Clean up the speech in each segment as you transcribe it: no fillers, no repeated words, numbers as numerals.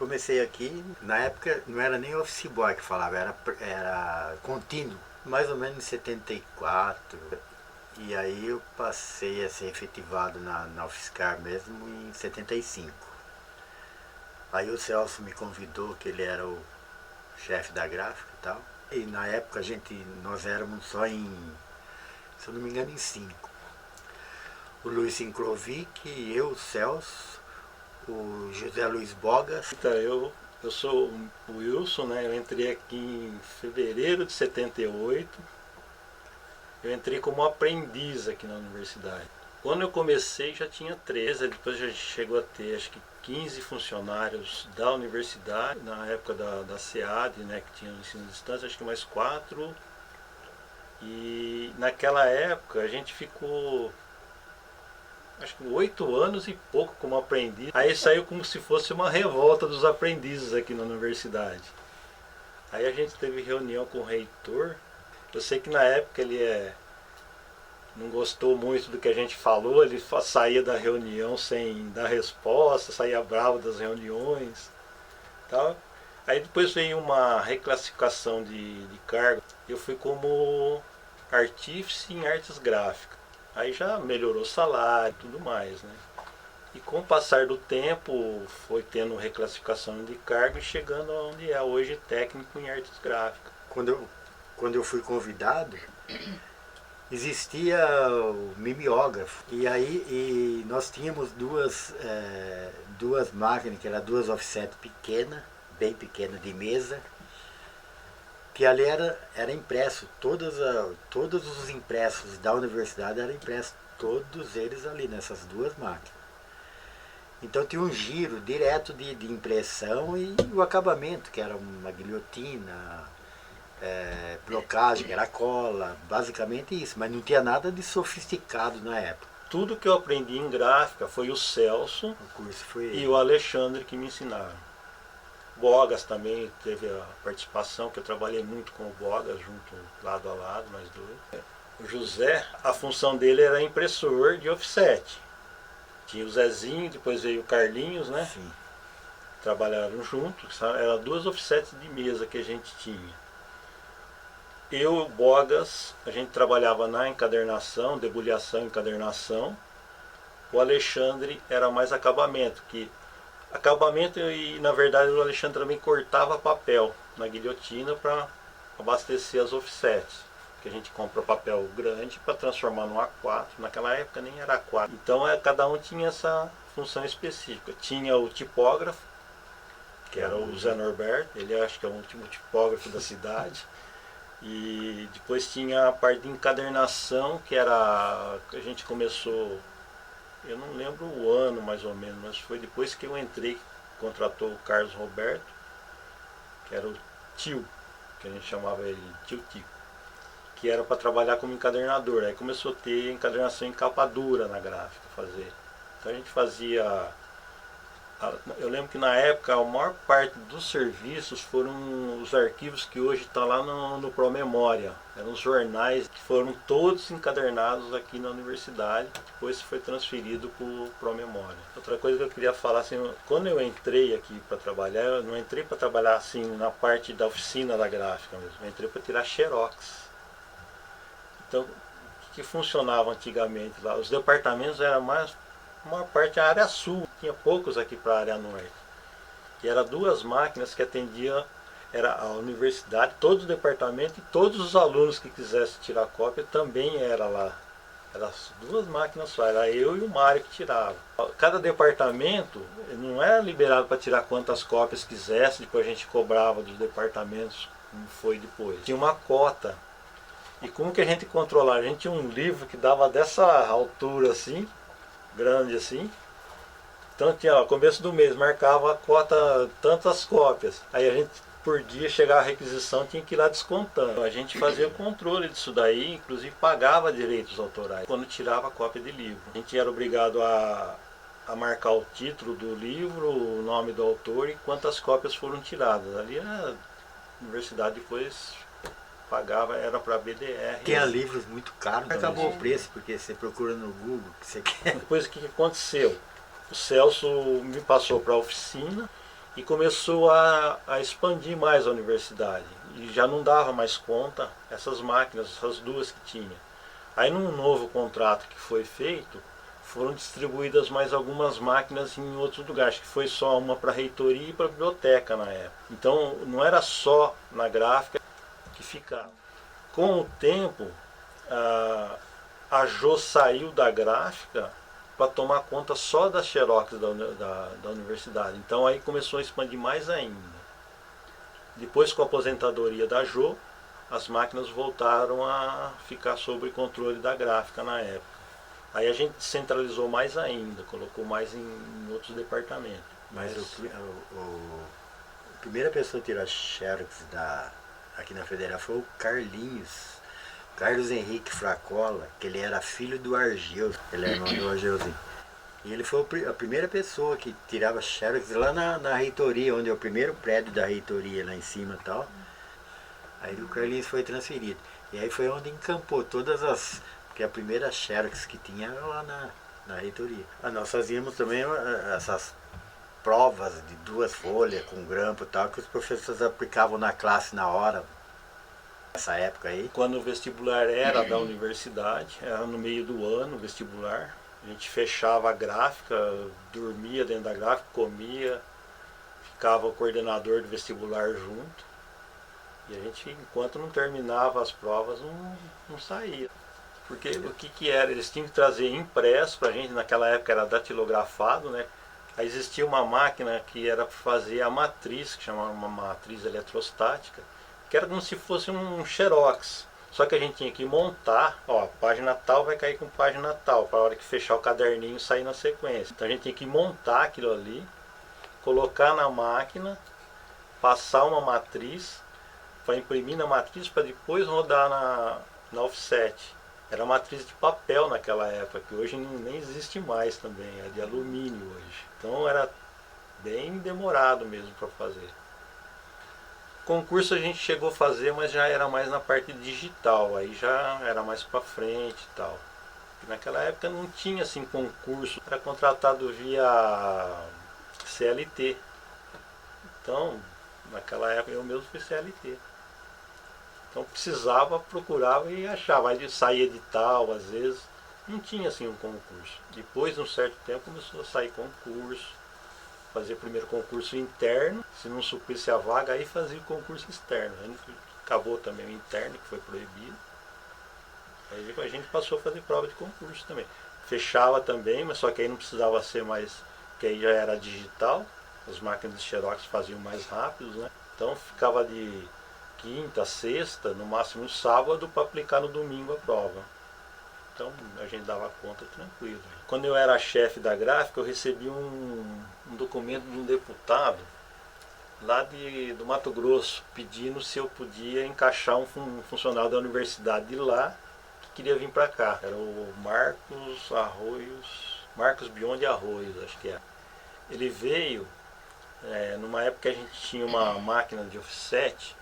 comecei aqui, na época não era nem office boy que falava, era contínuo, mais ou menos em 74. E aí eu passei a ser efetivado na UFSCar mesmo em 75. Aí o Celso me convidou, que ele era o chefe da gráfica e tal. E na época nós éramos só se eu não me engano, em 5. O Luiz Sinkrovic, eu, o Celso, o José Luiz Bogas. Então, eu sou o Wilson, né? Eu entrei aqui em fevereiro de 78. Eu entrei como aprendiz aqui na universidade. Quando eu comecei já tinha 13, depois já chegou a ter acho que 15 funcionários da universidade, na época da SEAD, né, que tinha o ensino à distância, acho que mais 4. E naquela época a gente ficou acho que 8 anos e pouco como aprendiz. Aí saiu como se fosse uma revolta dos aprendizes aqui na universidade. Aí a gente teve reunião com o reitor. Eu sei que na época ele não gostou muito do que a gente falou, ele saía da reunião sem dar resposta, saía bravo das reuniões, tal. Aí depois veio uma reclassificação de cargo. Eu fui como artífice em artes gráficas. Aí já melhorou o salário e tudo mais, né? E com o passar do tempo foi tendo reclassificação de cargo e chegando onde é hoje técnico em artes gráficas. Quando eu fui convidado, existia o mimeógrafo. E nós tínhamos duas máquinas, que eram duas offset pequenas, bem pequenas de mesa, que ali era impresso, todos os impressos da universidade eram impressos, todos eles ali nessas duas máquinas. Então tinha um giro direto de impressão e o acabamento, que era uma guilhotina, blocagem, que era cola, basicamente isso, mas não tinha nada de sofisticado na época. Tudo que eu aprendi em gráfica foi o Celso e o Alexandre que me ensinaram. Bogas também teve a participação, que eu trabalhei muito com o Bogas, junto lado a lado, nós dois. O José, a função dele era impressor de offset. Tinha o Zezinho, depois veio o Carlinhos, né? Sim. Trabalharam juntos, eram duas offsets de mesa que a gente tinha. Eu e o Bogas, a gente trabalhava na encadernação, debulhação e encadernação. O Alexandre era mais acabamento, e na verdade o Alexandre também cortava papel na guilhotina para abastecer as offsets, que a gente compra papel grande para transformar no A4, naquela época nem era A4. Então cada um tinha essa função específica. Tinha o tipógrafo, que era o Zé Norberto, ele acho que é o último tipógrafo da cidade. E depois tinha a parte de encadernação, que era, a gente começou, eu não lembro o ano mais ou menos, mas foi depois que eu entrei, que contratou o Carlos Roberto, que era o tio, que a gente chamava ele tio Tico, que era para trabalhar como encadernador. Aí começou a ter encadernação em capa dura na gráfica fazer. Então a gente fazia, eu lembro que na época a maior parte dos serviços foram os arquivos que hoje estão lá no Promemória. Eram os jornais que foram todos encadernados aqui na universidade, depois foi transferido para o Promemória. Outra coisa que eu queria falar, assim, quando eu entrei aqui para trabalhar, eu não entrei para trabalhar assim na parte da oficina da gráfica mesmo, eu entrei para tirar xerox. Então, o que funcionava antigamente lá? Os departamentos eram mais, a maior parte a área sul, tinha poucos aqui para a área norte. E eram duas máquinas que atendiam, era a universidade, todos os departamentos e todos os alunos que quisessem tirar cópia também era lá. Eram duas máquinas só, era eu e o Mário que tirava. Cada departamento não era liberado para tirar quantas cópias quisesse, depois a gente cobrava dos departamentos, como foi depois. Tinha uma cota. E como que a gente controlava? A gente tinha um livro que dava dessa altura assim, grande assim. Então tinha, ó, começo do mês, marcava a cota, tantas cópias. Aí a gente, por dia, chegava a requisição, tinha que ir lá descontando. A gente fazia o controle disso daí, inclusive pagava direitos autorais quando tirava a cópia de livro. A gente era obrigado a marcar o título do livro, o nome do autor e quantas cópias foram tiradas. Ali a universidade depois pagava, era para BDR. Tinha livros muito caros, acabou o preço, porque você procura no Google o que você quer. Depois o que aconteceu? O Celso me passou para a oficina E começou a expandir mais a universidade. E já não dava mais conta essas máquinas, essas duas que tinha. Aí num novo contrato que foi feito, foram distribuídas mais algumas máquinas em outros lugares, que foi só uma para a reitoria e para a biblioteca na época. Então não era só na gráfica que ficava. Com o tempo, a Jô saiu da gráfica para tomar conta só das xerox da universidade. Então aí começou a expandir mais ainda. Depois, com a aposentadoria da Jô, as máquinas voltaram a ficar sob controle da gráfica na época. Aí a gente centralizou mais ainda, colocou mais em outros departamentos. Mas a primeira pessoa a tirar xerox aqui na Federal foi o Carlos Henrique Fracola, que ele era filho do Argeu, ele era irmão do Argeuzinho. E ele foi a primeira pessoa que tirava xerox lá na reitoria, onde é o primeiro prédio da reitoria, lá em cima e tal. Aí o Carlinhos foi transferido. E aí foi onde encampou todas as... Porque a primeira xerox que tinha era lá na reitoria. Nós fazíamos também essas provas de 2 folhas com grampo e tal, que os professores aplicavam na classe na hora. Nessa época aí. Quando o vestibular era da universidade, era no meio do ano o vestibular. A gente fechava a gráfica, dormia dentro da gráfica, comia, ficava o coordenador do vestibular junto. E a gente, enquanto não terminava as provas, não saía. Porque o que era? Eles tinham que trazer impresso pra gente, naquela época era datilografado, né? Aí existia uma máquina que era para fazer a matriz, que chamava uma matriz eletrostática, que era como se fosse um xerox. Só que a gente tinha que montar, ó, página tal vai cair com página tal, para a hora que fechar o caderninho sair na sequência. Então a gente tinha que montar aquilo ali, colocar na máquina, passar uma matriz, para imprimir na matriz, para depois rodar na offset. Era matriz de papel naquela época, que hoje nem existe mais também, é de alumínio hoje. Então era bem demorado mesmo para fazer. Concurso a gente chegou a fazer, mas já era mais na parte digital, aí já era mais para frente e tal. E naquela época não tinha assim concurso, era contratado via CLT. Então, naquela época eu mesmo fui CLT. Então precisava, procurava e achava, aí saía edital às vezes, não tinha assim um concurso. Depois de um certo tempo começou a sair concurso, fazer primeiro concurso interno, se não suprisse a vaga, aí fazia o concurso externo. Aí acabou também o interno, que foi proibido. Aí a gente passou a fazer prova de concurso também. Fechava também, mas só que aí não precisava ser mais, porque aí já era digital, as máquinas de xerox faziam mais rápidos, né? Então ficava de quinta, sexta, no máximo sábado, para aplicar no domingo a prova. Então a gente dava conta tranquilo. Quando eu era chefe da gráfica, eu recebi um documento de um deputado lá do Mato Grosso, pedindo se eu podia encaixar um funcionário da universidade de lá que queria vir para cá. Era o Marcos Bion de Arroios, acho que é. Ele veio, numa época que a gente tinha uma máquina de offset,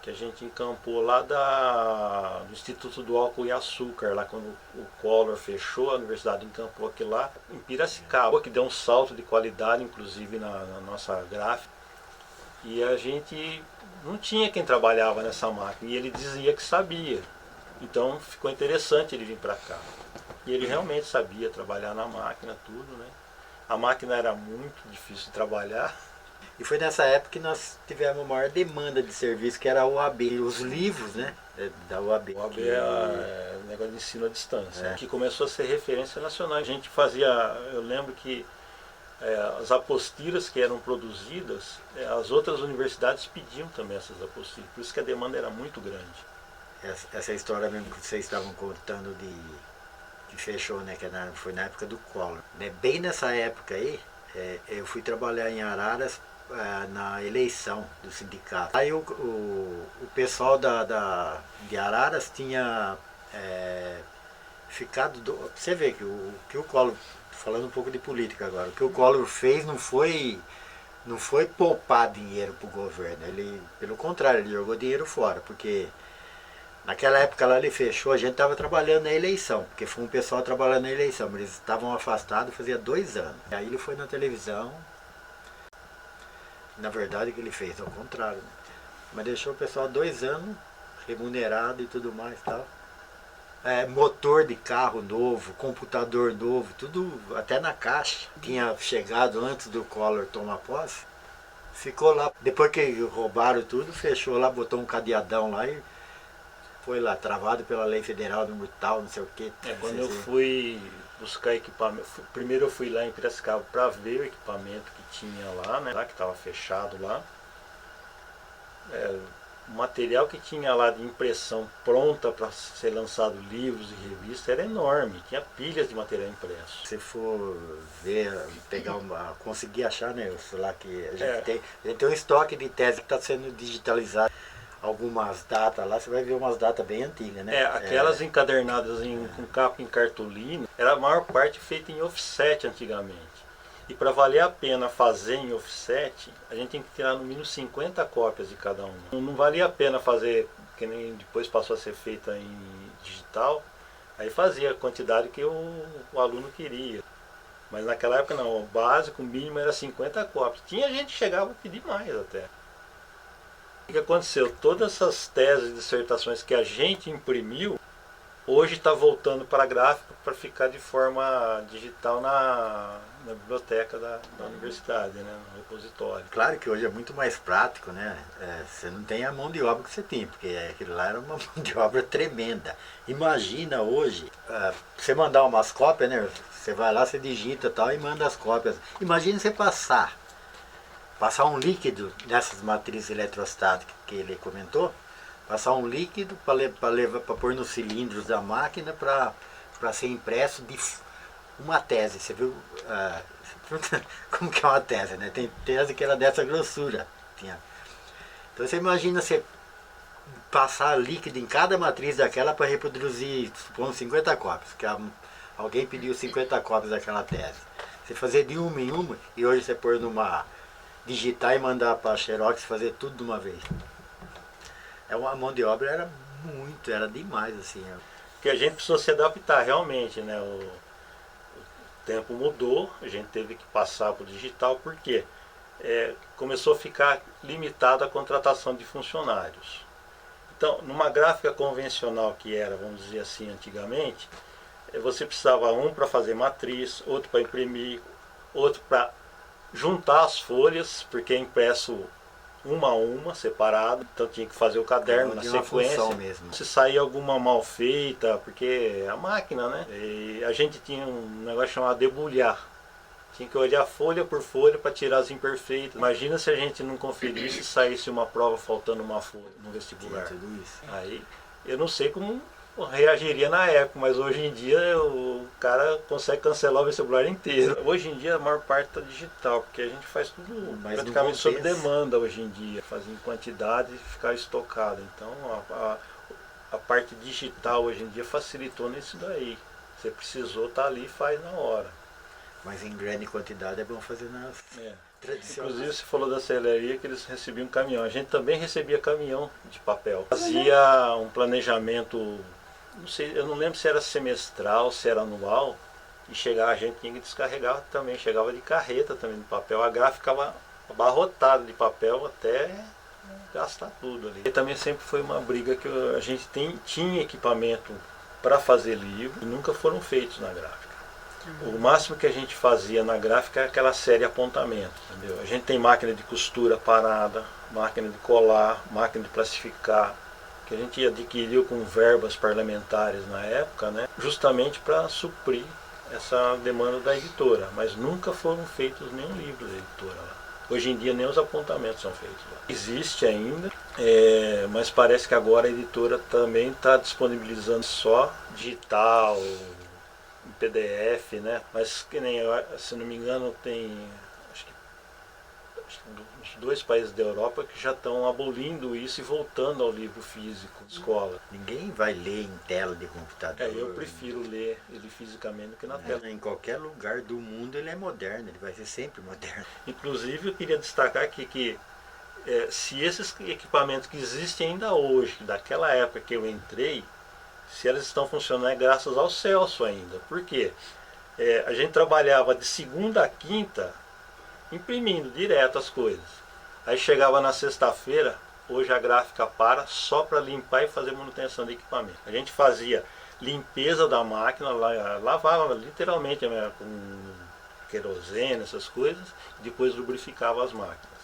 que a gente encampou lá do Instituto do Álcool e Açúcar, lá quando o Collor fechou, a universidade encampou aqui lá, em Piracicaba, que deu um salto de qualidade, inclusive na nossa gráfica. E a gente não tinha quem trabalhava nessa máquina, e ele dizia que sabia. Então ficou interessante ele vir para cá. E ele realmente sabia trabalhar na máquina, tudo, né? A máquina era muito difícil de trabalhar. E foi nessa época que nós tivemos a maior demanda de serviço, que era a UAB. Os livros, né, da UAB. O UAB é o negócio de ensino à distância, que começou a ser referência nacional. A gente fazia, eu lembro que as apostilas que eram produzidas, as outras universidades pediam também essas apostilas, por isso que a demanda era muito grande. Essa história mesmo que vocês estavam contando que fechou, né, que foi na época do Collor. Bem nessa época aí, eu fui trabalhar em Araras, na eleição do sindicato. Aí o pessoal de Araras tinha ficado... Você vê que o Collor, falando um pouco de política agora, o que o Collor fez não foi poupar dinheiro para o governo. Ele, pelo contrário, ele jogou dinheiro fora, porque naquela época lá ele fechou, a gente estava trabalhando na eleição, porque foi um pessoal trabalhando na eleição, mas eles estavam afastados fazia 2 anos. Aí ele foi na televisão. Na verdade, o que ele fez, ao contrário, né? Mas deixou o pessoal 2 anos, remunerado e tudo mais e tal. Motor de carro novo, computador novo, tudo até na caixa. Tinha chegado antes do Collor tomar posse. Ficou lá, depois que roubaram tudo, fechou lá, botou um cadeadão lá e foi lá, travado pela lei federal número tal, não sei o que. Quando eu fui buscar equipamento, primeiro eu fui lá em Piracicaba para ver o equipamento que tinha lá, né, lá que estava fechado lá. O material que tinha lá de impressão pronta para ser lançado livros e revistas era enorme, tinha pilhas de material impresso. Se for ver, conseguir achar, né, lá que a gente tem um estoque de tese que está sendo digitalizado. Algumas datas lá, você vai ver umas datas bem antigas, né? Aquelas encadernadas com capa em cartolina, era a maior parte feita em offset antigamente. E para valer a pena fazer em offset, a gente tem que tirar no mínimo 50 cópias de cada um. Não valia a pena fazer, que nem depois passou a ser feita em digital, aí fazia a quantidade que o aluno queria. Mas naquela época não, o básico, o mínimo era 50 cópias. Tinha gente que chegava a pedir mais até. O que aconteceu? Todas essas teses e dissertações que a gente imprimiu, hoje está voltando para a gráfica para ficar de forma digital na biblioteca da universidade, né, no repositório. Claro que hoje é muito mais prático, né? Você não tem a mão de obra que você tinha, porque aquilo lá era uma mão de obra tremenda. Imagina hoje, você mandar umas cópias, né? Você vai lá, você digita e tal e manda as cópias. Imagina você passar um líquido nessas matrizes eletrostáticas que ele comentou, passar um líquido para pôr nos cilindros da máquina para ser impresso de uma tese. Você viu como que é uma tese, né? Tem tese que era dessa grossura. Então você imagina você passar líquido em cada matriz daquela para reproduzir, supondo 50 cópias, que alguém pediu 50 cópias daquela tese. Você fazer de uma em uma e hoje você pôr numa digitar e mandar para a Xerox fazer tudo de uma vez. A mão de obra era demais, assim. Porque a gente precisou se adaptar realmente, né? O tempo mudou, a gente teve que passar para o digital, porque começou a ficar limitado a contratação de funcionários. Então, numa gráfica convencional que era, vamos dizer assim, antigamente, você precisava um para fazer matriz, outro para imprimir, outro para juntar as folhas, porque é impresso uma a uma, separado, então tinha que fazer o caderno na sequência. Mesmo. Se saía alguma mal feita, porque é a máquina, né? E a gente tinha um negócio chamado debulhar. Tinha que olhar folha por folha para tirar as imperfeitas. Imagina se a gente não conferisse e saísse uma prova faltando uma folha no vestibular. Tudo isso. Aí eu não sei como reagiria na época, mas hoje em dia o cara consegue cancelar o vestibular inteiro. Hoje em dia a maior parte está digital, porque a gente faz tudo praticamente sob demanda hoje em dia, fazer em quantidade e ficar estocado. Então a parte digital hoje em dia facilitou nisso daí. Você precisou estar ali e faz na hora. Mas em grande quantidade é bom fazer nas tradicionais. Inclusive você falou da celeria que eles recebiam caminhão. A gente também recebia caminhão de papel. Fazia um planejamento, não sei, eu não lembro se era semestral, se era anual, e a gente tinha que descarregar também, chegava de carreta também de papel. A gráfica ficava abarrotada de papel até gastar tudo ali. E também sempre foi uma briga que a gente tinha equipamento para fazer livro e nunca foram feitos na gráfica. O máximo que a gente fazia na gráfica é aquela série apontamento, entendeu? A gente tem máquina de costura parada, máquina de colar, máquina de plastificar, que a gente adquiriu com verbas parlamentares na época, né? Justamente para suprir essa demanda da editora, mas nunca foram feitos nenhum livro da editora lá. Hoje em dia nem os apontamentos são feitos lá. Existe ainda, mas parece que agora a editora também está disponibilizando só digital, em PDF, né? Mas que nem, se não me engano, tem acho que uns 2 países da Europa que já estão abolindo isso e voltando ao livro físico de escola. Ninguém vai ler em tela de computador. Eu prefiro ler ele fisicamente do que na tela. Em qualquer lugar do mundo ele é moderno, ele vai ser sempre moderno. Inclusive eu queria destacar aqui que se esses equipamentos que existem ainda hoje, daquela época que eu entrei, se elas estão funcionando é graças ao Celso ainda. Por quê? A gente trabalhava de segunda a quinta imprimindo direto as coisas. Aí chegava na sexta-feira, hoje a gráfica para só para limpar e fazer manutenção de equipamento. A gente fazia limpeza da máquina, lavava literalmente com querosene, essas coisas, e depois lubrificava as máquinas.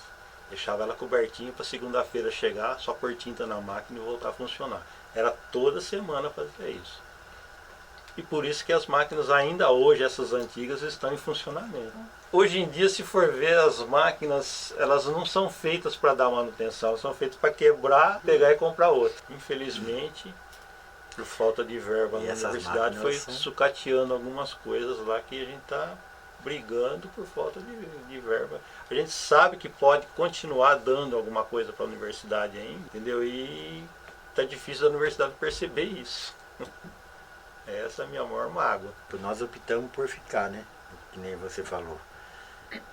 Deixava ela cobertinha para segunda-feira chegar, só pôr tinta na máquina e voltar a funcionar. Era toda semana fazer isso. E por isso que as máquinas ainda hoje, essas antigas, estão em funcionamento. Hoje em dia, se for ver, as máquinas, elas não são feitas para dar manutenção, elas são feitas para quebrar, pegar e comprar outra. Infelizmente, por falta de verba na universidade, foi sucateando algumas coisas lá que a gente está brigando por falta de verba. A gente sabe que pode continuar dando alguma coisa para a universidade ainda, entendeu? E está difícil a universidade perceber isso. Essa é a minha maior mágoa. Nós optamos por ficar, né? Que nem você falou.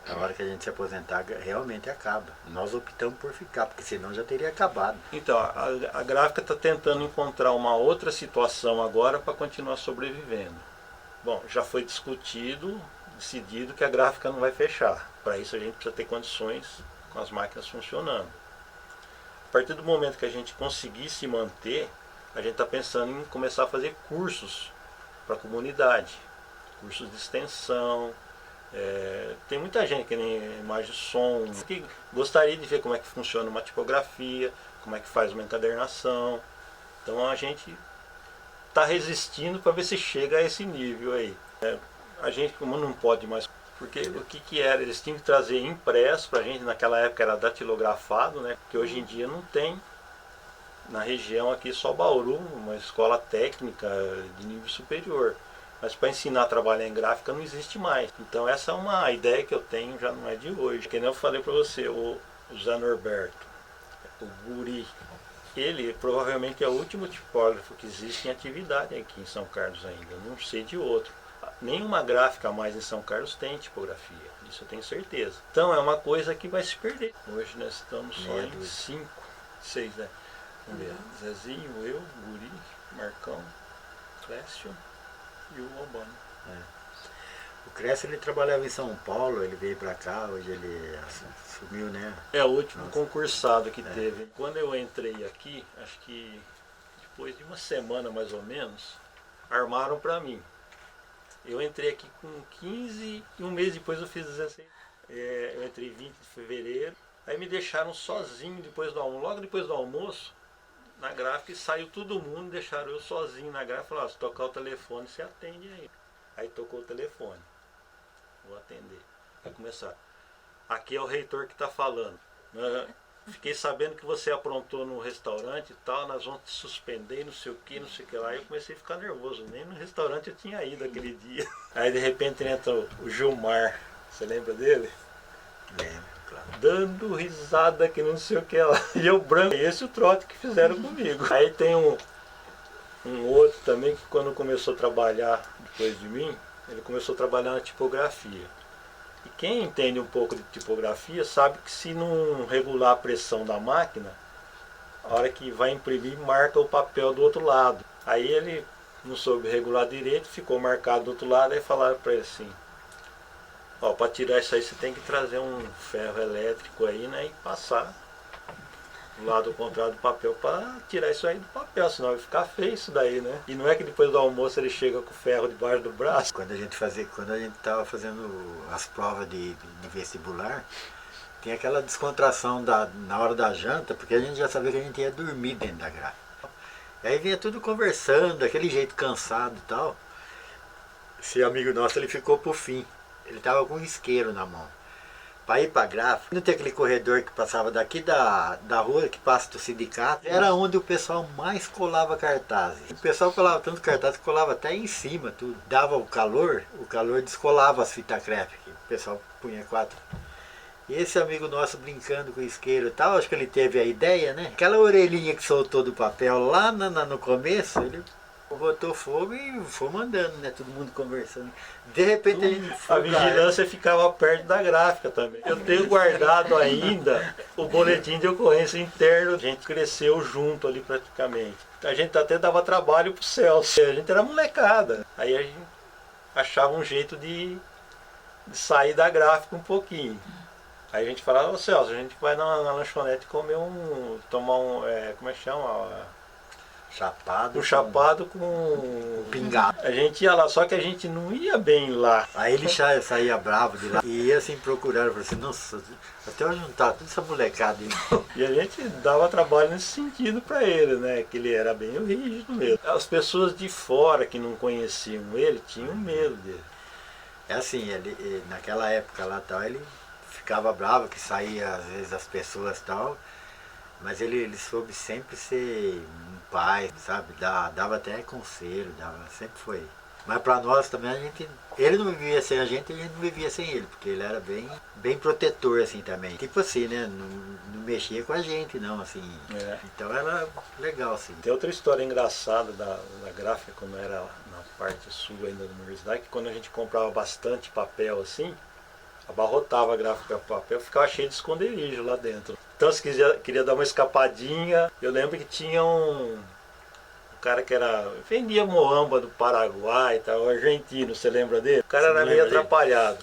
A hora que a gente se aposentar, realmente acaba. Nós optamos por ficar, porque senão já teria acabado. Então, a gráfica está tentando encontrar uma outra situação agora para continuar sobrevivendo. Bom, já foi decidido que a gráfica não vai fechar. Para isso a gente precisa ter condições com as máquinas funcionando. A partir do momento que a gente conseguir se manter, a gente está pensando em começar a fazer cursos para a comunidade. Cursos de extensão. Tem muita gente que nem imagem de som, que gostaria de ver como é que funciona uma tipografia, como é que faz uma encadernação. Então a gente está resistindo para ver se chega a esse nível aí. A gente, como não pode mais, porque o que era? Eles tinham que trazer impresso para a gente, naquela época era datilografado, né? Que hoje em dia não tem. Na região aqui só Bauru, uma escola técnica de nível superior. Mas para ensinar a trabalhar em gráfica não existe mais. Então essa é uma ideia que eu tenho, já não é de hoje. Que nem eu falei para você, o Zé Norberto, o Guri, ele provavelmente é o último tipógrafo que existe em atividade aqui em São Carlos ainda. Eu não sei de outro. Nenhuma gráfica mais em São Carlos tem tipografia, isso eu tenho certeza. Então é uma coisa que vai se perder. Hoje nós estamos só em 5, 6, né? Vamos ver, Zezinho, eu, Guri, Marcão, Clécio e o Albano. O Clécio, ele trabalhava em São Paulo, ele veio pra cá, hoje ele sumiu, né? É o último concursado que teve. Quando eu entrei aqui, acho que depois de uma semana mais ou menos, armaram pra mim. Eu entrei aqui com 15 e um mês depois eu fiz 16. Eu entrei 20 de fevereiro, aí me deixaram sozinho depois do almoço, logo depois do almoço, na gráfica, e saiu todo mundo, deixaram eu sozinho na gráfica, falaram, se tocar o telefone, você atende aí. Aí tocou o telefone, vou atender. Vai começar. Aqui é o reitor que está falando. Fiquei sabendo que você aprontou no restaurante e tal, nós vamos te suspender, não sei o que lá. Aí eu comecei a ficar nervoso, nem no restaurante eu tinha ido aquele dia. Aí de repente entra o Gilmar, você lembra dele? Lembro, claro. Dando risada que não sei o que lá. E eu branco, esse é o trote que fizeram comigo. Aí tem um outro também que quando começou a trabalhar depois de mim, ele começou a trabalhar na tipografia. E quem entende um pouco de tipografia sabe que se não regular a pressão da máquina, a hora que vai imprimir, marca o papel do outro lado. Aí ele não soube regular direito, ficou marcado do outro lado, aí falaram para ele assim, ó, para tirar isso aí você tem que trazer um ferro elétrico aí, né, e passar do lado contrário do papel para tirar isso aí do papel, senão vai ficar feio isso daí, né? E não é que depois do almoço ele chega com o ferro debaixo do braço. Quando a gente estava fazendo as provas de vestibular, tem aquela descontração na hora da janta, porque a gente já sabia que a gente ia dormir dentro da gráfica. Aí vinha tudo conversando, daquele jeito cansado e tal. Esse amigo nosso, ele ficou pro fim. Ele estava com um isqueiro na mão. Para ir para a gráfica, não tem aquele corredor que passava daqui da rua, que passa do sindicato, era onde o pessoal mais colava cartazes. O pessoal colava tanto cartaz que colava até em cima, tudo. Dava o calor descolava as fitas crepe, o pessoal punha 4. E esse amigo nosso brincando com o isqueiro e tal, acho que ele teve a ideia, né? Aquela orelhinha que soltou do papel lá no começo, ele botou fogo e foi mandando, né? Todo mundo conversando. De repente a vigilância ficava perto da gráfica também. Eu tenho guardado ainda o boletim de ocorrência interno. A gente cresceu junto ali praticamente. A gente até dava trabalho pro Celso. A gente era molecada. Aí a gente achava um jeito de sair da gráfica um pouquinho. Aí a gente falava, ô Celso, a gente vai na lanchonete comer tomar como é que chama? Chapado. Um chapado com Pingado. A gente ia lá, só que a gente não ia bem lá. Aí ele saía bravo de lá e ia assim procurar, falou assim, nossa, até eu juntar toda essa molecada aí. E a gente dava trabalho nesse sentido para ele, né? Que ele era bem rígido mesmo. As pessoas de fora que não conheciam ele tinham medo dele. É assim, naquela época lá tal, ele ficava bravo que saía às vezes as pessoas tal, mas ele soube sempre ser um pai, sabe? Dava até conselho, sempre foi. Mas para nós também ele não vivia sem a gente não vivia sem ele, porque ele era bem protetor assim também. Tipo assim, né? Não mexia com a gente não, assim. É. Então era legal assim. Tem outra história engraçada da gráfica, quando era na parte sul ainda da universidade, que quando a gente comprava bastante papel assim, abarrotava a gráfica de papel, ficava cheio de esconderijo lá dentro. Então se queria dar uma escapadinha, eu lembro que tinha um cara que vendia moamba do Paraguai, tal, argentino, você lembra dele? O cara era meio atrapalhado.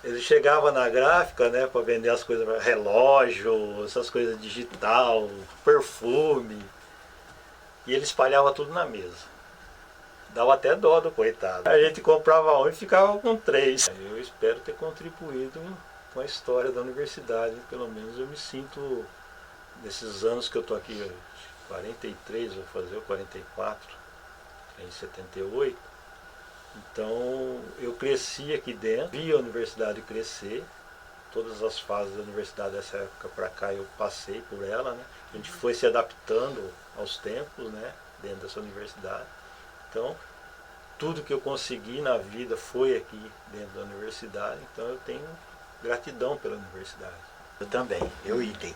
Ele chegava na gráfica, né, para vender as coisas, relógio, essas coisas digital, perfume, e ele espalhava tudo na mesa. Dava até dó do coitado. A gente comprava um e ficava com 3. Eu espero ter contribuído com a história da universidade. Pelo menos eu me sinto, nesses anos que eu estou aqui, 43, vou fazer o 44, em 78. Então eu cresci aqui dentro, vi a universidade crescer. Todas as fases da universidade dessa época para cá eu passei por ela, né? A gente foi se adaptando aos tempos, né, dentro dessa universidade. Então, tudo que eu consegui na vida foi aqui dentro da universidade, então eu tenho gratidão pela universidade. Eu também, eu idem.